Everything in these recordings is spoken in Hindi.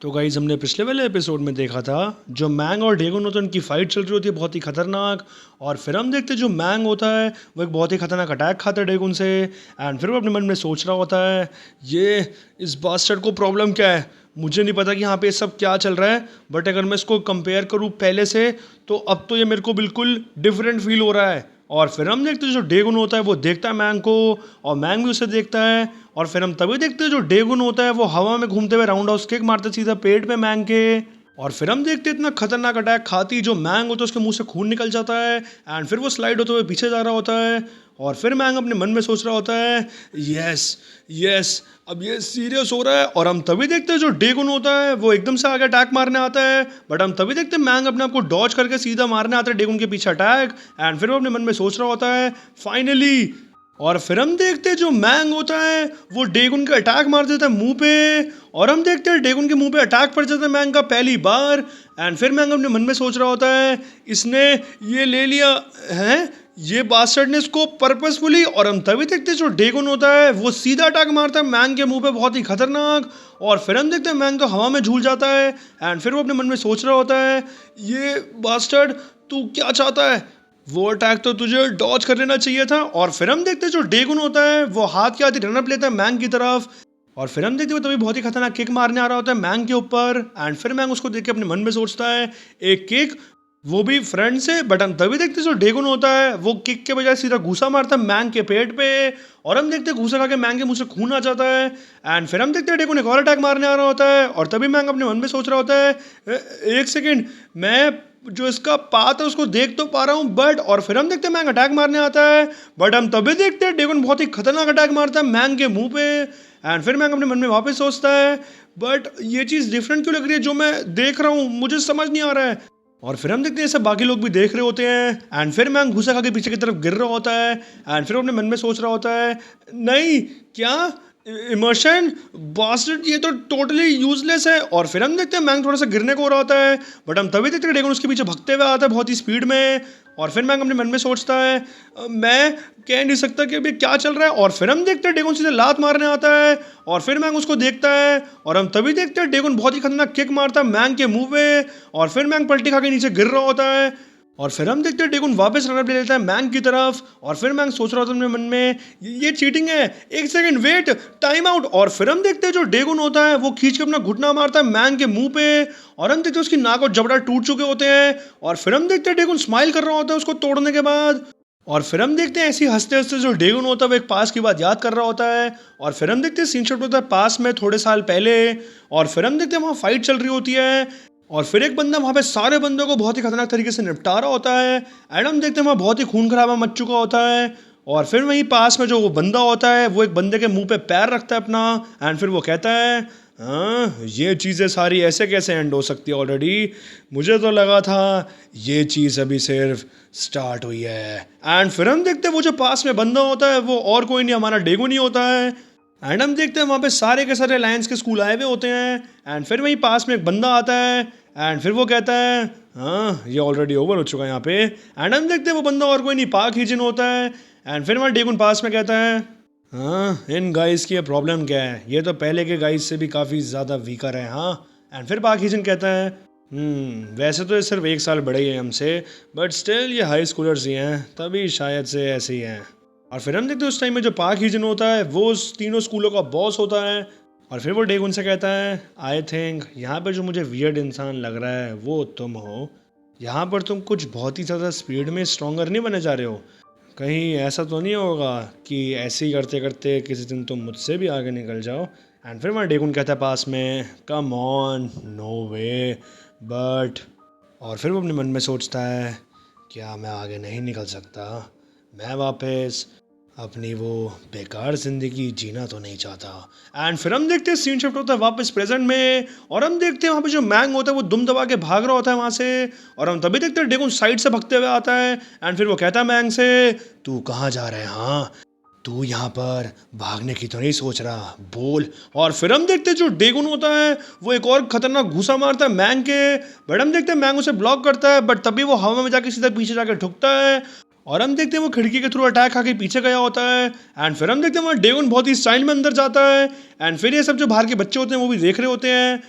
तो गाइज़ हमने पिछले वाले एपिसोड में देखा था जो मैंग और डेगन होता है उनकी फाइट चल रही होती है बहुत ही खतरनाक। और फिर हम देखते हैं जो मैंग होता है वो एक बहुत ही खतरनाक अटैक खाता है डेगन से। एंड फिर वो अपने मन में सोच रहा होता है ये इस बास्टर्ड को प्रॉब्लम क्या है, मुझे नहीं पता कि यहाँ पे सब क्या चल रहा है, बट अगर मैं इसको कंपेयर करूँ पहले से तो अब तो ये मेरे को बिल्कुल डिफरेंट फील हो रहा है। और फिर हम देखते हैं जो डेगुन होता है वो देखता है मैंग को और मैंग भी उसे देखता है। और फिर हम तभी देखते हैं जो डेगुन होता है वो हवा में घूमते हुए राउंड हाउस किक मारता है सीधा पेट पे मैंग के। और फिर हम देखते हैं इतना खतरनाक अटैक खाती जो मैंग होता है उसके मुंह से खून निकल जाता है। एंड फिर वो स्लाइड होते हुए पीछे जा रहा होता है। और फिर मैंग अपने मन में सोच रहा होता है यस यस अब ये सीरियस हो रहा है। और हम तभी देखते हैं जो डेगुन होता है वो एकदम से आगे अटैक मारने आता है, बट हम तभी देखते हैं मैंग अपने आप को डॉज करके सीधा मारने आता है डेगुन के पीछे अटैक। एंड फिर वो अपने मन में सोच रहा होता है फाइनली। और फिर हम देखते हैं जो मैंग होता है वो डेगुन का अटैक मार देता है मुंह पे। और हम देखते हैं डेगुन के मुंह पे अटैक पड़ जाता है मैंग का पहली बार। एंड फिर मैंग अपने मन में सोच रहा होता है इसने ये ले लिया है, ये बास्टर्ड ने इसको पर्पसफुली। और हम तभी देखते हैं जो डेगुन होता है वो सीधा अटैक मारता है मैंग के मुंह पे बहुत ही खतरनाक। और फिर हम देखते हैं मैंग तो हवा में झूल जाता है। एंड फिर वो अपने मन में सोच रहा होता है ये बास्टर्ड तू क्या चाहता है, वो अटैक तो तुझे डॉज कर लेना चाहिए था। और फिर हम देखते हैं जो डेगुन होता है वो हाथ के हाथ रनअप लेता है मैंग की तरफ। और फिर हम देखते हैं वो तभी बहुत ही खतरनाक किक मारने आ रहा होता है मैंग के ऊपर। एंड फिर मैंग उसको देख के अपने मन में सोचता है एक किक, वो भी फ्रंट से। बट हम तभी देखते हैं जो डेगुन होता है वो किक के बजाय सीधा घूसा मारता है मैंग के पेट पे। और हम देखते हैं घूसा खा के मैंग के मुंह से खून आ जाता है। एंड फिर हम देखते हैं डेगुन एक और अटैक मारने आ रहा होता है। और तभी मैंग अपने मन में सोच रहा होता है एक सेकेंड, मैं जो इसका पाथ है उसको देख तो पा रहा हूँ बट। और फिर हम देखते हैं मैंग अटैक मारने आता है, बट हम तभी देखते हैं डेगुन बहुत ही खतरनाक अटैक मारता है मैंग के मुंह पे। एंड फिर मैंग अपने मन में वापस सोचता है बट ये चीज़ डिफरेंट क्यों लग रही है, जो मैं देख रहा हूँ मुझे समझ नहीं आ रहा है। और फिर हम देखते हैं सब बाकी लोग भी देख रहे होते हैं। एंड फिर मैंग घुसा खा के पीछे की तरफ गिर रहा होता है। एंड फिर अपने मन में सोच रहा होता है नहीं क्या इमर्शन बास्टर्ड, ये तो टोटली यूजलेस है। और फिर हम देखते हैं मैंग थोड़ा सा गिरने को हो रहा होता है, बट हम तभी देखते हैं डेगन उसके पीछे भगते हुए आता है बहुत ही स्पीड में। और फिर मैंग अपने मन में सोचता है मैं कह नहीं सकता कि अभी क्या चल रहा है। और फिर हम देखते हैं डेगन सीधे लात मारने आता है। और फिर मैंग उसको देखता है और हम तभी देखते हैं डेगन बहुत ही खतरनाक किक मारता है मैंग के मुंह पे। और फिर मैंग पलटी खा के नीचे गिर रहा होता है। और फिर हम देखते हैं डेगुन वापस रनअप ले लेता है मैंग की तरफ। और फिर मैंग सोच रहा होता है अपने मन में ये चीटिंग है, एक सेकंड वेट, टाइम आउट। और फिर हम देखते हैं जो डेगुन होता है वो खींच के अपना घुटना मारता है मैंग के मुंह पे। और हम देखते हैं उसकी नाक और जबड़ा टूट चुके होते हैं। और फिर हम देखते हैं डेगुन स्माइल कर रहा होता है उसको तोड़ने के बाद। और फिर हम देखते हैं ऐसी हंसते हंसते जो डेगुन होता है वो एक पास की बात याद कर रहा होता है। और फिर हम देखते हैं सीन शिफ्ट होता है पास में थोड़े साल पहले। और फिर हम देखते हैं वहाँ फाइट चल रही होती है। और फिर एक बंदा वहाँ पे सारे बंदों को बहुत ही खतरनाक तरीके से निपटा रहा होता है। एंड हम देखते हैं वहाँ बहुत ही खून खराबा मच चुका होता है। और फिर वहीं पास में जो वो बंदा होता है वो एक बंदे के मुंह पे पैर रखता है अपना। एंड फिर वो कहता है हाँ ये चीज़ें सारी ऐसे कैसे एंड हो सकती है, ऑलरेडी मुझे तो लगा था ये चीज़ अभी सिर्फ स्टार्ट हुई है। एंड फिर हम देखते हैं वो जो पास में बंदा होता है वो और कोई नहीं हमारा डेगुन ही होता है। एंड हम देखते हैं वहाँ पे सारे के सारे लायंस के स्कूल आए हुए होते हैं। एंड फिर वहीं पास में एक बंदा आता है। एंड फिर वो कहता है हाँ ये ऑलरेडी ओवर हो चुका है यहाँ पे। एंड हम देखते हैं वो बंदा और कोई नहीं पाक हीजन होता है। एंड फिर वहाँ डेगुन पास में कहता है हाँ इन गाइस की ये प्रॉब्लम क्या है, ये तो पहले के गाइस से भी काफ़ी ज़्यादा वीकर है। हाँ। एंड फिर पाक हीजन कहता है वैसे तो ये सिर्फ एक साल बड़े ही हैं हमसे, बट स्टिल ये हाई स्कूलर्स ही हैं तभी शायद से ऐसे ही हैं। और फिर हम देखते हैं उस टाइम में जो पाक हीजन होता है वो उस तीनों स्कूलों का बॉस होता है। और फिर वो डेगुन से कहता है आई थिंक यहाँ पर जो मुझे वियर्ड इंसान लग रहा है वो तुम हो। यहाँ पर तुम कुछ बहुत ही ज़्यादा स्पीड में स्ट्रॉन्गर नहीं बने जा रहे हो, कहीं ऐसा तो नहीं होगा कि ऐसे ही करते करते किसी दिन तुम मुझसे भी आगे निकल जाओ। एंड फिर वहाँ डेगुन कहता है पास में come on no way but. और फिर वो अपने मन में सोचता है क्या मैं आगे नहीं निकल सकता, मैं वापस अपनी वो बेकार ज़िंदगी जीना तो नहीं चाहता। एंड फिर हम देखते हैं सीन शिफ्ट होता है वापस प्रेजेंट में। और हम देखते हैं वहाँ पे जो मैंग होता है वो दुम दबा के भाग रहा होता है वहाँ से। और हम तभी देखते हैं डेगुन साइड से भगते हुए आता है। एंड फिर वो कहता है मैंग से तू कहाँ जा रहा है, हाँ तू यहाँ पर भागने की तो नहीं सोच रहा, बोल। और फिर हम देखते हैं जो डेगुन होता है वो एक और खतरनाक घूसा मारता है मैंग के, बट हम देखते हैं मैंग उसे ब्लॉक करता है, बट तभी वो हवा में जाके सीधा पीछे जाके ठुकता है। और हम देखते हैं वो खिड़की के थ्रू अटैक खा के पीछे गया होता है। एंड फिर हम देखते हैं वहाँ डेगुन बहुत ही स्टाइल में अंदर जाता है। एंड फिर ये सब जो बाहर के बच्चे होते हैं वो भी देख रहे होते हैं।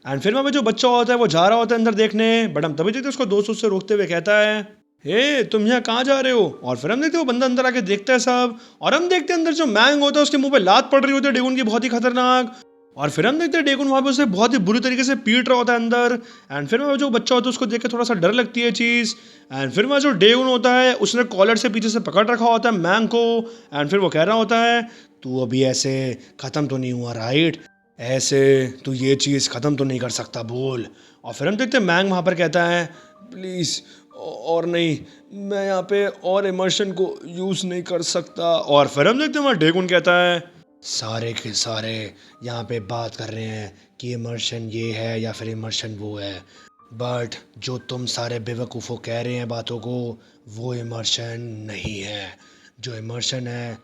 एंड फिर वहाँ पे जो बच्चा होता है वो जा रहा होता है अंदर देखने, बट हम तभी देखते हैं उसको दोस्त उससे रोकते हुए कहता है, हे तुम यहाँ कहाँ जा रहे हो। और फिर हम देखते हैं वो बंदा अंदर आके देखता है सब, और हम देखते हैं अंदर जो मैंग होता है उसके मुंह पे लात पड़ रही होती है डेगुन की, बहुत ही खतरनाक। और फिर हम देखते हैं डेगुन वहाँ पे उसे बहुत ही बुरी तरीके से पीट रहा होता है अंदर। एंड फिर वहाँ जो बच्चा होता है उसको देख के थोड़ा सा डर लगती है चीज़। एंड फिर वहाँ जो डेगुन होता है उसने कॉलर से पीछे से पकड़ रखा होता है मैंग को। एंड फिर वो कह रहा होता है, तू अभी ऐसे ख़त्म तो नहीं हुआ राइट, ऐसे तू ये चीज़ ख़त्म तो नहीं कर सकता बोल। और फिर हम देखते हैं मैंग वहाँ पर कहता है, प्लीज़ और नहीं, मैं यहाँ पे और इमर्शन को यूज़ नहीं कर सकता। और फिर हम देखते हैं वहाँ डेगुन कहता है, सारे के सारे यहाँ पे बात कर रहे हैं कि इमर्शन ये है या फिर इमर्शन वो है, बट जो तुम सारे बेवकूफ़ों कह रहे हैं बातों को, वो इमर्शन नहीं है। जो इमर्शन है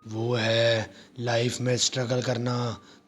वो है लाइफ में स्ट्रगल करना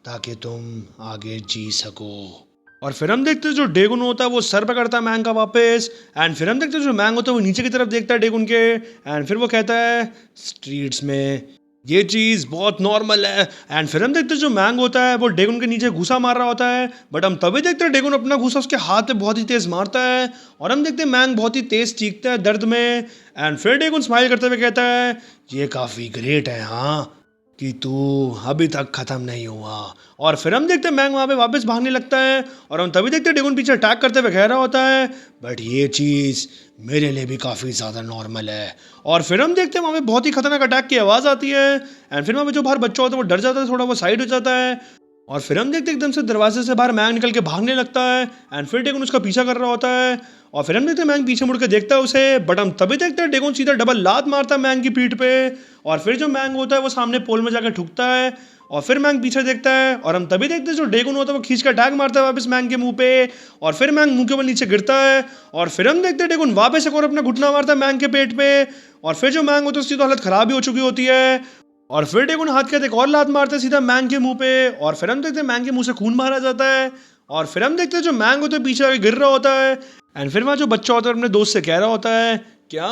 ताकि तुम आगे जी सको। और फिर हम देखते हैं जो डेगुन होता है वो सर पकड़ता है मैंग का वापस। एंड फिर हम देखते हैं जो मैंग होता है वो नीचे की तरफ देखता है डेगुन के। एंड फिर वो कहता है, स्ट्रीट्स में ये चीज़ बहुत नॉर्मल है। एंड फिर हम देखते हैं जो मैंग होता है वो डेगुन के नीचे घुसा मार रहा होता है, बट हम तभी देखते हैं डेगुन अपना घुसा उसके हाथ पे बहुत ही तेज़ मारता है। और हम देखते हैं मैंग बहुत ही तेज़ चीखता है दर्द में। एंड फिर डेगुन स्माइल करते हुए कहता है, ये काफ़ी ग्रेट है हाँ, कि तू अभी तक ख़त्म नहीं हुआ। और फिर हम देखते हैं मैंग वहाँ पे वापस भागने लगता है, और हम तभी देखते हैं डेगुन पीछे अटैक करते हुए कह रहा होता है, बट ये चीज़ मेरे लिए भी काफ़ी ज़्यादा नॉर्मल है। और फिर हम देखते हैं वहाँ पे बहुत ही खतरनाक अटैक की आवाज़ आती है। एंड फिर वहाँ पे जो बाहर बच्चा होता है वो डर जाता है थोड़ा, वो साइड हो जाता है। और फिर हम देखते हैं एकदम से दरवाजे से बाहर मैंग निकल के भागने लगता है। एंड फिर डेगुन उसका पीछा कर रहा होता है। और फिर हम देखते हैं मैंग पीछे मुड़ के देखता है उसे, बट हम तभी देखते हैं डेगुन सीधा डबल लात मारता है मैंग की पीठ पे। और फिर जो मैंग होता है वो सामने पोल में जाकर ठुकता है। और फिर मैंग पीछे देखता है, और हम तभी देखते हैं जो डेगुन होता है वो खींच कर टैग मारता है वापस मैंग के मुंह पे। और फिर मैंग मुंह के बल नीचे गिरता है। और फिर हम देखते हैं डेगुन वापस एक और अपना घुटना मारता है मैंग के पेट पे। और फिर जो मैंग होता है उसकी तो हालत खराब ही हो चुकी होती है। और फिर डेगुन हाथ के हाथ एक और लात मारते हैं सीधा मैंग के मुंह पे। और फिर हम देखते हैं मैंग के मुंह से खून बाहर आ जाता है। और फिर हम देखते हैं जो मैंग होता है पीछे आके गिर रहा होता है। एंड फिर वहाँ जो बच्चा होता है अपने दोस्त से कह रहा होता है, क्या।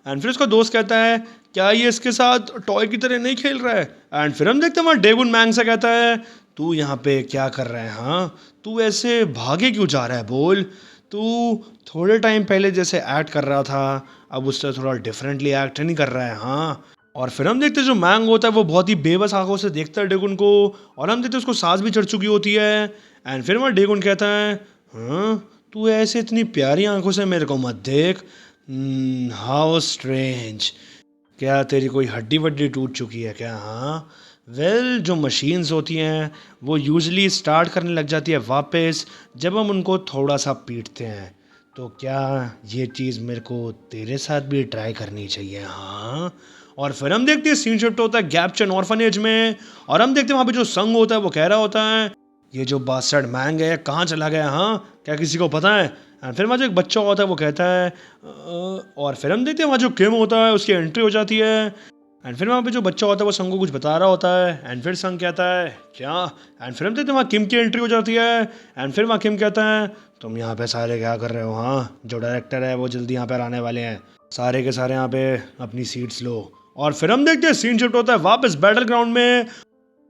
एंड फिर उसका दोस्त कहता है, क्या ये इसके साथ टॉय की तरह नहीं खेल रहा है। एंड फिर हम देखते हैं वहाँ डेगुन मैंग से कहता है, तू यहाँ पे क्या कर रहा है हाँ, तू ऐसे भागे क्यों जा रहा है बोल। तू थोड़े टाइम पहले जैसे एक्ट कर रहा था, अब उससे थोड़ा डिफरेंटली एक्ट नहीं कर रहा है हाँ। और फिर हम देखते हैं जो मैंग होता है वो बहुत ही बेबस आंखों से देखता है डेगुन को। और हम देखते हैं उसको सांस भी चढ़ चुकी होती है। एंड फिर वहाँ डेगुन कहता है, हाँ तू ऐसे इतनी प्यारी आंखों से मेरे को मत देख, हाउ स्ट्रेंज, क्या तेरी कोई हड्डी वड्डी टूट चुकी है क्या हाँ। वेल जो मशीन्स होती हैं वो यूजली स्टार्ट करने लग जाती है वापस जब हम उनको थोड़ा सा पीटते हैं, तो क्या ये चीज़ मेरे को तेरे साथ भी ट्राई करनी चाहिए हाँ। और फिर हम देखते हैं सीन शिफ्ट होता है गैपचन ऑर्फनेज में। और हम देखते हैं वहाँ पे जो संग होता है वो कह रहा होता है, ये जो बास्टर्ड मैंग है कहाँ चला गया हाँ, क्या किसी को पता है। एंड फिर वहाँ जो एक बच्चा होता है वो कहता है और फिर हम देखते हैं वहाँ जो किम होता है उसकी एंट्री हो जाती है। एंड फिर वहाँ पे जो बच्चा होता है वो संग को कुछ बता रहा होता है। एंड फिर संग कहता है क्या। एंड फिर हम देखते हैं वहाँ किम की एंट्री हो जाती है। एंड फिर वहाँ किम कहता है, तुम यहाँ पे सारे क्या कर रहे हो हाँ, जो डायरेक्टर है वो जल्दी यहाँ पर आने वाले हैं, सारे के सारे यहाँ पे अपनी सीट्स लो। और फिर हम देखते हैं सीन शिफ्ट होता है वापस बैटल ग्राउंड में।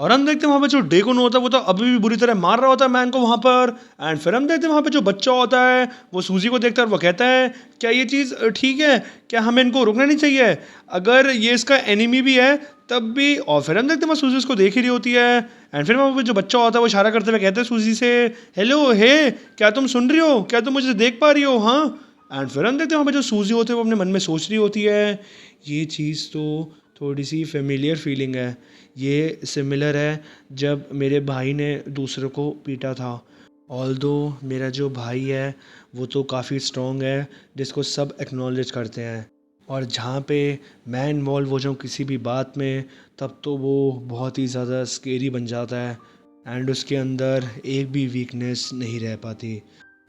और हम देखते हैं वहाँ पे जो डेगुन होता है वो तो अभी भी बुरी तरह मार रहा होता है मैन को वहाँ पर। एंड फिर हम देखते हैं वहाँ पे जो बच्चा होता है वो सूजी को देखता है और वो कहता है, क्या ये चीज़ ठीक है, क्या हमें इनको रोकना नहीं चाहिए, अगर ये इसका एनिमी भी है तब भी। और फिर हम देखते हैं वहाँ सूजी उसको देख ही रही होती है। एंड फिर वहाँ पे जो बच्चा होता है वो इशारा करते हुए कहते हैं सूजी से, हेलो हे, क्या तुम सुन रही हो, क्या तुम मुझे देख पा रही हो हाँ। एंड फिर हम देखते हैं वहाँ पे जो सूजी होते हैं वो अपने मन में सोच रही होती है, ये चीज़ तो थोड़ी सी फेमिलियर फीलिंग है, ये सिमिलर है जब मेरे भाई ने दूसरों को पीटा था। ऑल्दो मेरा जो भाई है वो तो काफ़ी स्ट्रॉन्ग है जिसको सब एक्नॉलेज करते हैं, और जहाँ पे मैं इन्वॉल्व हो जाऊँ किसी भी बात में तब तो वो बहुत ही ज़्यादा स्केरी बन जाता है। एंड उसके अंदर एक भी वीकनेस नहीं रह पाती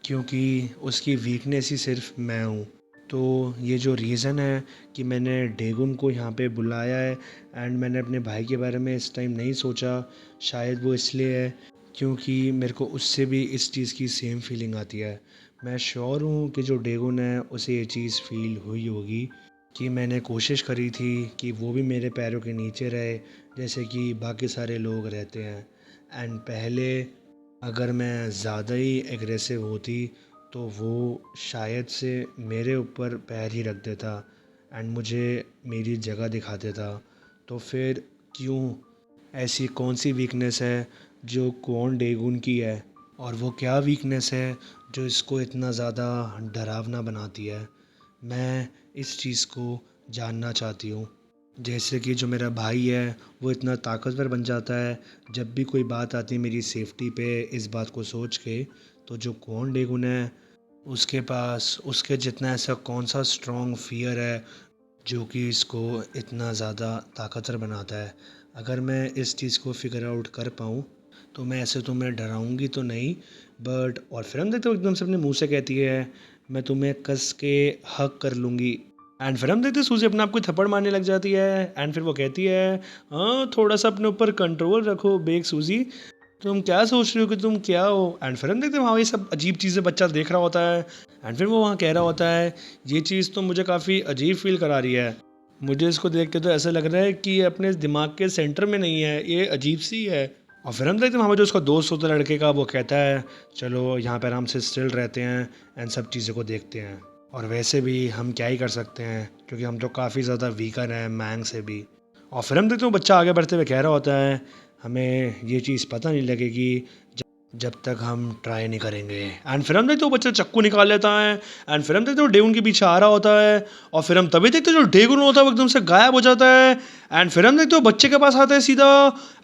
क्योंकि उसकी वीकनेस ही सिर्फ मैं हूँ। तो ये जो रीज़न है कि मैंने डेगुन को यहाँ पे बुलाया है एंड मैंने अपने भाई के बारे में इस टाइम नहीं सोचा, शायद वो इसलिए है क्योंकि मेरे को उससे भी इस चीज़ की सेम फीलिंग आती है। मैं श्योर हूँ कि जो डेगुन है उसे ये चीज़ फील हुई होगी कि मैंने कोशिश करी थी कि वो भी मेरे पैरों के नीचे रहे जैसे कि बाकी सारे लोग रहते हैं। एंड पहले अगर मैं ज़्यादा ही एग्रेसिव होती तो वो शायद से मेरे ऊपर पैर ही रख देता एंड मुझे मेरी जगह दिखा देता। तो फिर क्यों, ऐसी कौन सी वीकनेस है जो क्वॉन डेगुन की है, और वो क्या वीकनेस है जो इसको इतना ज़्यादा डरावना बनाती है। मैं इस चीज़ को जानना चाहती हूँ। जैसे कि जो मेरा भाई है वो इतना ताकतवर बन जाता है जब भी कोई बात आती है मेरी सेफ्टी पे, इस बात को सोच के। तो जो क्वॉन डेगुन है उसके पास उसके जितना ऐसा कौन सा स्ट्रॉन्ग फियर है जो कि इसको इतना ज़्यादा ताकतवर बनाता है। अगर मैं इस चीज़ को फिगर आउट कर पाऊँ तो मैं ऐसे तुम्हें डराऊंगी तो नहीं, बट और फिर हम देखते हो एकदम से अपने मुंह से कहती है मैं तुम्हें कस के हक कर लूँगी। एंड फिर हम देखते हैं सूजी अपने आप को थप्पड़ मारने लग जाती है एंड फिर वो कहती है हाँ थोड़ा सा अपने ऊपर कंट्रोल रखो बेग सूजी, तुम क्या सोच रहे हो कि तुम क्या हो। एंड फिर हम देखते हैं वहाँ ये सब अजीब चीज़ें बच्चा देख रहा होता है एंड फिर वो वहाँ कह रहा होता है ये चीज़ तो मुझे काफ़ी अजीब फील करा रही है। मुझे इसको देख के तो ऐसा लग रहा है कि ये अपने दिमाग के सेंटर में नहीं है, ये अजीब सी है। और फिर हम देखते हैं वहाँ पे जो उसका दोस्त होता है लड़के का, वो कहता है चलो यहाँ पे आराम से स्टिल रहते हैं एंड सब चीज़ों को देखते हैं। और वैसे भी हम क्या ही कर सकते हैं क्योंकि हम तो काफ़ी ज़्यादा वीकर हैं मैंग से भी। और फिर हम देखते हैं बच्चा आगे बढ़ते हुए कह रहा होता है हमें ये चीज़ पता नहीं लगेगी जब तक हम ट्राई नहीं करेंगे। एंड फिर हम देखते हो बच्चा चक्कू निकाल लेता है एंड फिर हम देखते हो डेगुन के पीछे आ रहा होता है। और फिर हम तभी देखते हैं जो डेगुन होता है वो एकदम से गायब हो जाता है एंड फिर हम देखते हो बच्चे के पास आता है सीधा।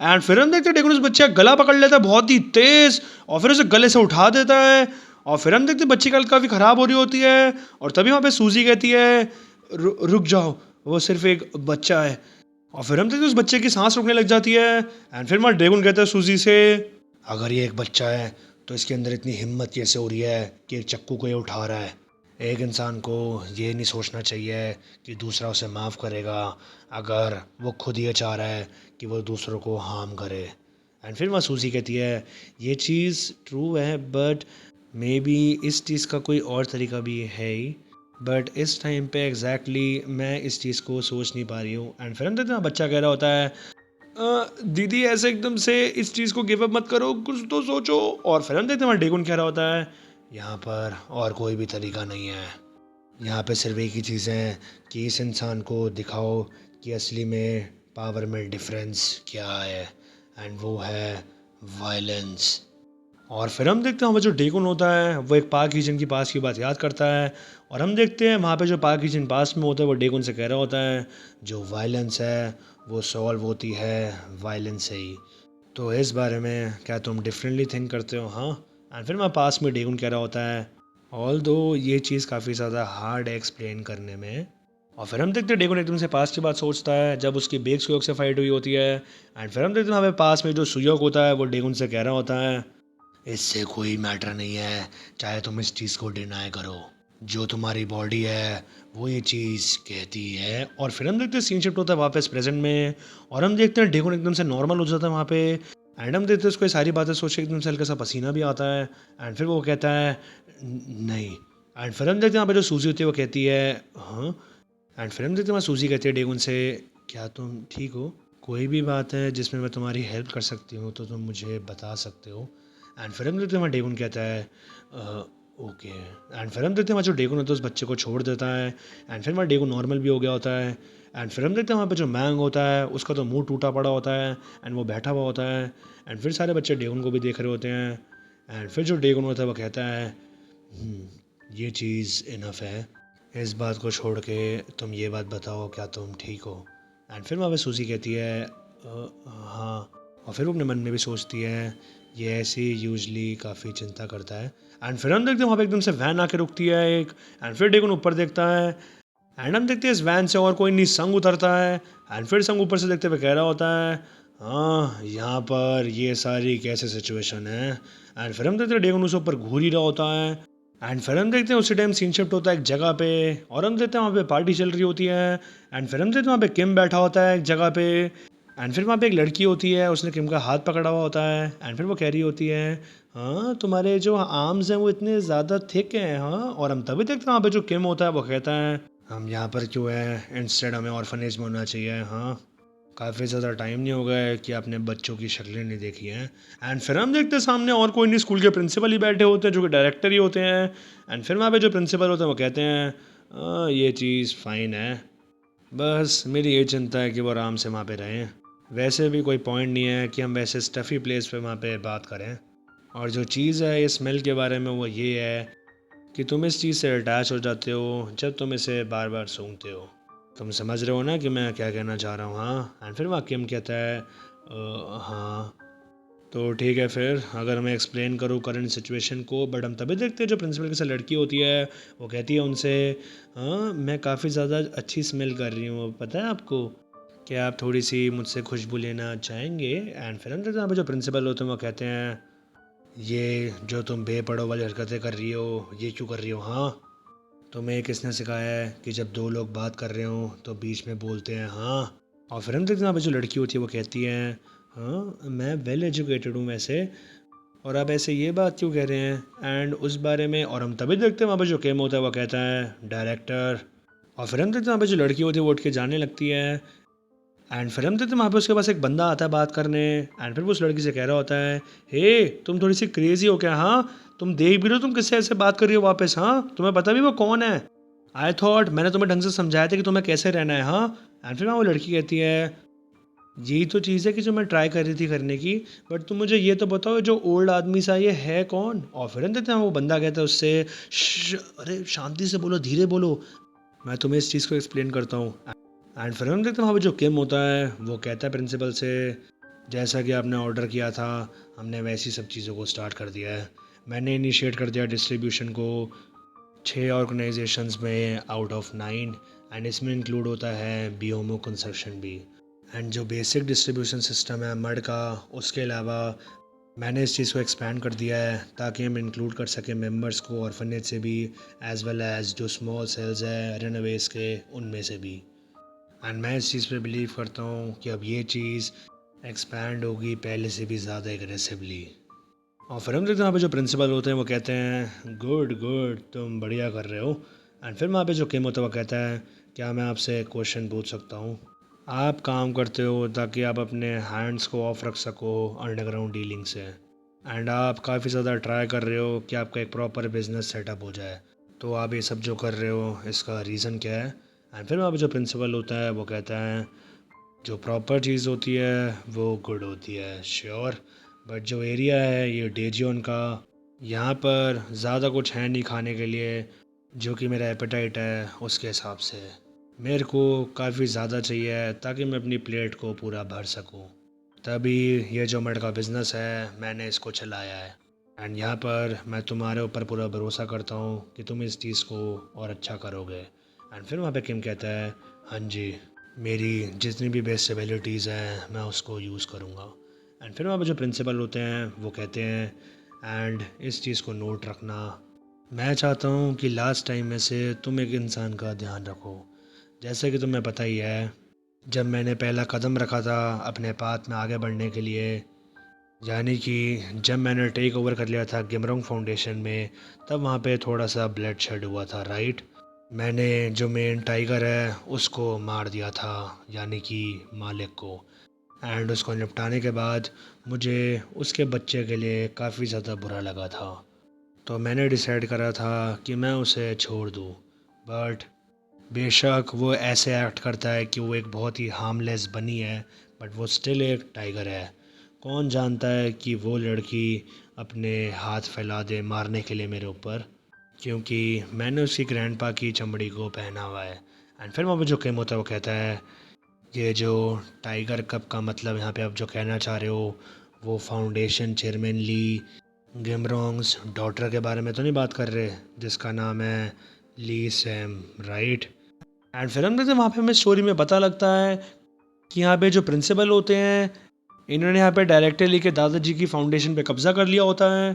एंड फिर हम देखते हैं डेगुन उस बच्चे का गला पकड़ लेता है बहुत ही तेज और फिर उसे गले से उठा देता है। और फिर हम देखते हैं बच्चे की हालत काफ़ी ख़राब हो रही होती है और तभी वहाँ पे सूजी कहती है रुक जाओ, वो सिर्फ एक बच्चा है। और फिर हम देखते हैं उस बच्चे की सांस रुकने लग जाती है एंड फिर वहाँ डेगुन कहता है सूजी से अगर ये एक बच्चा है तो इसके अंदर इतनी हिम्मत कैसे हो रही है कि एक चक्कू को ये उठा रहा है। एक इंसान को ये नहीं सोचना चाहिए कि दूसरा उसे माफ़ करेगा अगर वो खुद ये चाह रहा है कि वो दूसरों को हार्म करे। एंड फिर वहाँ सूजी कहती है ये चीज़ ट्रू है बट मे बी इस चीज़ का कोई और तरीका भी है ही, बट इस टाइम पे मैं इस चीज़ को सोच नहीं पा रही हूँ। एंड फिर हम देखते हैं बच्चा कह रहा होता है दीदी ऐसे एकदम से इस चीज़ को गिव अप मत करो, कुछ तो सोचो। और फिर हम देखते हैं वहाँ डेगुन कह रहा होता है यहाँ पर और कोई भी तरीका नहीं है, यहाँ पे सिर्फ एक ही चीज़ है कि इस इंसान को दिखाओ कि असली में पावर में डिफरेंस क्या है एंड वो है वायलेंस। और फिर हम देखते हैं वहाँ पे जो डेगुन होता है वो एक पाक रीजन की पास की बात याद करता है और हम देखते हैं वहाँ पे जो पाक रीजन पास में होता है वो डेगुन से कह रहा होता है जो वायलेंस है वो सॉल्व होती है वायलेंस से ही। तो इस बारे में क्या तुम डिफरेंटली थिंक करते हो? हाँ। एंड फिर वहाँ पास में डेगुन कह रहा होता है ऑल दो ये चीज़ काफ़ी ज़्यादा हार्ड है एक्सप्लेन करने में। और फिर हम देखते हैं डेगुन एकदम से पास की बात सोचता है जब उसकी बेग सुयोग से फाइट हुई होती है। एंड फिर हम देखते हैं वहाँ पे पास में जो सुयोग होता है वो डेगुन से कह रहा होता है इससे कोई मैटर नहीं है चाहे तुम इस चीज़ को डिनाई करो, जो तुम्हारी बॉडी है वो ये चीज़ कहती है। और फिर हम देखते हैं सीन शिफ्ट होता है वापस प्रेजेंट में और हम देखते हैं डेगुन एकदम से नॉर्मल हो जाता है वहाँ पे एंड हम देखते हैं उसको ये सारी बातें सोच के एकदम से हल्का सा पसीना भी आता है एंड फिर वो कहता है नहीं। एंड फिर हम देखते हैं वहाँ पे जो सूजी होती है वो कहती है हाँ। एंड फिर हम देखते हैं वहाँ सूजी कहती है डेगुन से क्या तुम ठीक हो, कोई भी बात है जिसमें मैं तुम्हारी हेल्प कर सकती हूँ तो तुम मुझे बता सकते हो। एंड फिर हम देखते हैं वहाँ डेगुन कहता है ओके। एंड फिर हम देखते हैं वहाँ जो डेगुन होता है उस बच्चे को छोड़ देता है एंड फिर वहाँ डेगुन नॉर्मल भी हो गया होता है। एंड फिर हम देखते हैं वहाँ पे जो मैंग होता है उसका तो मुंह टूटा पड़ा होता है एंड वो बैठा हुआ होता है एंड फिर सारे बच्चे डेगुन को भी देख रहे होते हैं। एंड फिर जो डेगुन होता है वो कहता है ये चीज़ इनफ है, इस बात को छोड़ के तुम ये बात बताओ क्या तुम ठीक हो। एंड फिर वहाँ पे सूजी कहती है हाँ। और फिर वो अपने मन में भी सोचती है ये ऐसे यूजली काफ़ी चिंता करता है। एंड फिर हम देखते हैं वहाँ पे एकदम से वैन आके रुकती है एक एंड फिर डेगुन ऊपर देखता है एंड हम देखते हैं इस वैन से और कोई नहीं संग उतरता है एंड फिर संग ऊपर से देखते हुए कह रहा होता है हाँ यहाँ पर ये सारी कैसे सिचुएशन है। एंड फिर हम देखते हैं डेगुन उसके ऊपर घूर ही रहा होता है एंड फिर हम देखते हैं उसी टाइम सीन शिफ्ट होता है एक जगह पे और हम देखते हैं वहाँ पे पार्टी चल रही होती है एंड फिर हम देखते हैं वहाँ पे किम बैठा होता है एक जगह पे एंड फिर वहाँ पे एक लड़की होती है उसने किम का हाथ पकड़ा हुआ होता है एंड फिर वो कह रही होती है हाँ तुम्हारे जो आर्म्स हैं वो इतने ज़्यादा थिक हैं। हाँ। और हम तभी देखते हैं वहाँ पे जो किम होता है वो कहता है हम यहाँ पर क्यों है, इंस्टेड हमें ऑर्फनेज में होना चाहिए। हाँ। काफ़ी ज़्यादा टाइम नहीं हो गया है कि आपने बच्चों की शक्लें नहीं देखी हैं। एंड फिर हम देखते हैं सामने और कोई नहीं, स्कूल के प्रिंसिपल ही बैठे होते हैं जो कि डायरेक्टर ही होते हैं। एंड फिर वहाँ पे जो प्रिंसिपल होते हैं वो कहते हैं ये चीज़ फ़ाइन है, बस मेरी ये चिंता है कि वो आराम से वहाँ पे रहें। वैसे भी कोई पॉइंट नहीं है कि हम वैसे स्टफ़ी प्लेस पे वहाँ पे बात करें। और जो चीज़ है ये स्मेल के बारे में, वो ये है कि तुम इस चीज़ से अटैच हो जाते हो जब तुम इसे बार बार सूंघते हो। तुम समझ रहे हो ना कि मैं क्या कहना चाह रहा हूँ? हाँ। एंड फिर वाकिम कहता है हाँ तो ठीक है, फिर अगर मैं एक्सप्लेन करूँ करंट सिचुएशन को। बट हम तभी देखते हैं जो प्रिंसिपल के साथ लड़की होती है वो कहती है उनसे, हाँ मैं काफ़ी ज़्यादा अच्छी स्मेल कर रही हूँ, पता है आपको? क्या आप थोड़ी सी मुझसे खुशबू लेना चाहेंगे? एंड फिर हम देखते हैं यहाँ पे जो प्रिंसिपल होते हैं वो कहते हैं, ये जो तुम बेपड़ों वाली हरकतें कर रही हो ये क्यों कर रही हो? हाँ, तुम्हें किसने सिखाया है कि जब दो लोग बात कर रहे हो तो बीच में बोलते हैं हाँ? और फिर हम देखते हैं यहाँ पे जो लड़की होती है वो कहती है, हाँ मैं वेल एजुकेटेड हूँ वैसे, और आप ऐसे ये बात क्यों कह रहे हैं? एंड उस बारे में, और हम तभी देखते हैं वहाँ पे जो केम होता है वो कहता है डायरेक्टर। और फिर हम देखते हैं वहाँ पे जो लड़की होती है वो उठ के जाने लगती है। एंड फिर हम देखते हैं वहाँ पे उसके पास एक बंदा आता है बात करने। एंड फिर वो उस लड़की से कह रहा होता है, हे तुम थोड़ी सी क्रेजी हो क्या? हाँ, तुम देख भी रहे हो तुम किससे ऐसे बात कर रही हो वापस? हाँ, तुम्हें पता भी वो कौन है? आई थॉट मैंने तुम्हें ढंग से समझाया था कि तुम्हें कैसे रहना है। हाँ। एंड फिर वहाँ वो लड़की कहती है, यही तो चीज़ है कि जो मैं ट्राई कर रही थी करने की, बट तुम मुझे ये तो बताओ जो ओल्ड आदमी सा ये है कौन? और फिर हम देखते हैं वो बंदा कहता है उससे, अरे शांति से बोलो, धीरे बोलो, मैं तुम्हें इस चीज़ को एक्सप्लेन करता हूँ। एंड फिर हम देखते हैं वहाँ पे जो किम होता है वो कहता है प्रिंसिपल से, जैसा कि आपने ऑर्डर किया था हमने वैसी सब चीज़ों को स्टार्ट कर दिया है। मैंने इनिशिएट कर दिया डिस्ट्रीब्यूशन को 6 ऑर्गेनाइजेशंस में आउट ऑफ 9, एंड इसमें इंक्लूड होता है बियोमो कंस्ट्रक्शन भी। एंड जो बेसिक डिस्ट्रीब्यूशन सिस्टम है मड का, उसके अलावा मैंने इस चीज़ को एक्सपैंड कर दिया है ताकि हम इंक्लूड कर सकें मेंबर्स को ऑर्फनेज से भी, एज़ वेल एज़ जो स्मॉल सेल्स है रेनोवेस के उनमें से भी। एंड मैं इस चीज़ पे बिलीव करता हूँ कि अब ये चीज़ एक्सपैंड होगी पहले से भी ज़्यादा एग्रेसिवली। और फिर हम देखते हैं वहाँ पे जो प्रिंसिपल होते हैं वो कहते हैं, गुड गुड तुम बढ़िया कर रहे हो। एंड फिर वहाँ पे जो किम होता है वो कहता है, क्या मैं आपसे एक क्वेश्चन पूछ सकता हूँ? आप काम करते हो ताकि आप अपने हैंड्स को ऑफ रख सको अंडरग्राउंड डीलिंग से, एंड आप काफ़ी ज़्यादा ट्राई कर रहे हो कि आपका एक प्रॉपर बिजनेस सेटअप हो जाए, तो आप ये सब जो कर रहे हो इसका रीज़न क्या है? एंड फिर वहाँ पे जो प्रिंसिपल होता है वो कहता है, जो प्रॉपर चीज़ होती है वो गुड होती है श्योर, बट जो एरिया है ये डेजियन का, यहाँ पर ज़्यादा कुछ है नहीं खाने के लिए जो कि मेरा एपेटाइट है उसके हिसाब से। मेरे को काफ़ी ज़्यादा चाहिए ताकि मैं अपनी प्लेट को पूरा भर सकूं। तभी ये जो मर्ड का बिज़नेस है मैंने इसको चलाया है, एंड यहाँ पर मैं तुम्हारे ऊपर पूरा भरोसा करता हूँ कि तुम इस चीज़ को और अच्छा करोगे। एंड फिर वहाँ पे किम कहता है, हाँ जी, मेरी जितनी भी बेस्ट एबिलिटीज़ हैं मैं उसको यूज़ करूँगा। एंड फिर वहाँ पे जो प्रिंसिपल होते हैं वो कहते हैं, एंड इस चीज़ को नोट रखना, मैं चाहता हूँ कि लास्ट टाइम में से तुम एक इंसान का ध्यान रखो। जैसे कि तुम्हें पता ही है, जब मैंने पहला कदम रखा था अपने पाथ में आगे बढ़ने के लिए, यानी कि जब मैंने टेक ओवर कर लिया था गिमरोंग फाउंडेशन में, तब वहाँ पे थोड़ा सा ब्लड शेड हुआ था, राइट? मैंने जो मेन टाइगर है उसको मार दिया था, यानी कि मालिक को। एंड उसको निपटाने के बाद मुझे उसके बच्चे के लिए काफ़ी ज़्यादा बुरा लगा था, तो मैंने डिसाइड करा था कि मैं उसे छोड़ दूँ। बट बेशक वो ऐसे एक्ट करता है कि वो एक बहुत ही हार्मलेस बनी है, बट वो स्टिल एक टाइगर है। कौन जानता है कि वो लड़की अपने हाथ फैला दे मारने के लिए मेरे ऊपर, क्योंकि मैंने उसकी ग्रैंडपा की चमड़ी को पहना हुआ है। एंड फिर वहाँ पे जो केम होता है वो कहता है, ये जो टाइगर कप का मतलब यहाँ पे आप जो कहना चाह रहे हो वो फाउंडेशन चेयरमैन ली गिमरोंग्स डॉटर के बारे में तो नहीं बात कर रहे, जिसका नाम है ली सैम, राइट? एंड फिर हम देखते हैं वहाँ पे हमें स्टोरी में पता लगता है कि यहाँ पे जो प्रिंसिपल होते हैं इन्होंने यहाँ पे डायरेक्टर ली के दादाजी की फाउंडेशन पे कब्जा कर लिया होता है।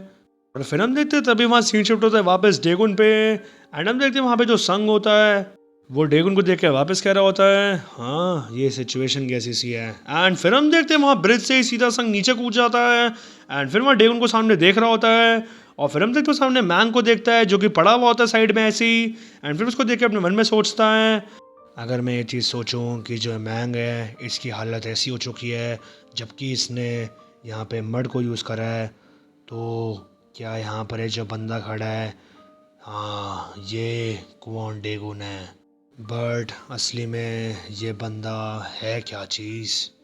और फिर हम देखते हैं तभी वहाँ सीन शिफ्ट होता है वापस डेगुन पे। एंड हम देखते हैं वहाँ पे जो संग होता है वो डेगुन को देख के वापस कह रहा होता है, हाँ ये सिचुएशन कैसी सी है। एंड फिर हम देखते हैं वहाँ ब्रिज से ही सीधा संग नीचे कूद जाता है। एंड फिर वहाँ डेगुन को सामने देख रहा होता है, और फिर हम देखते हैं सामने मैंग को देखता है जो कि पड़ा हुआ होता है साइड में ऐसे ही। एंड फिर उसको देख के अपने मन में सोचता है, अगर मैं ये चीज़ सोचूं कि जो मैंग है इसकी हालत ऐसी हो चुकी है जबकि इसने यहाँ पे मड को यूज़ करा है, तो क्या यहाँ पर ये जो बंदा खड़ा है, हाँ ये क्वान डेगुन है। बट असली में ये बंदा है क्या चीज़?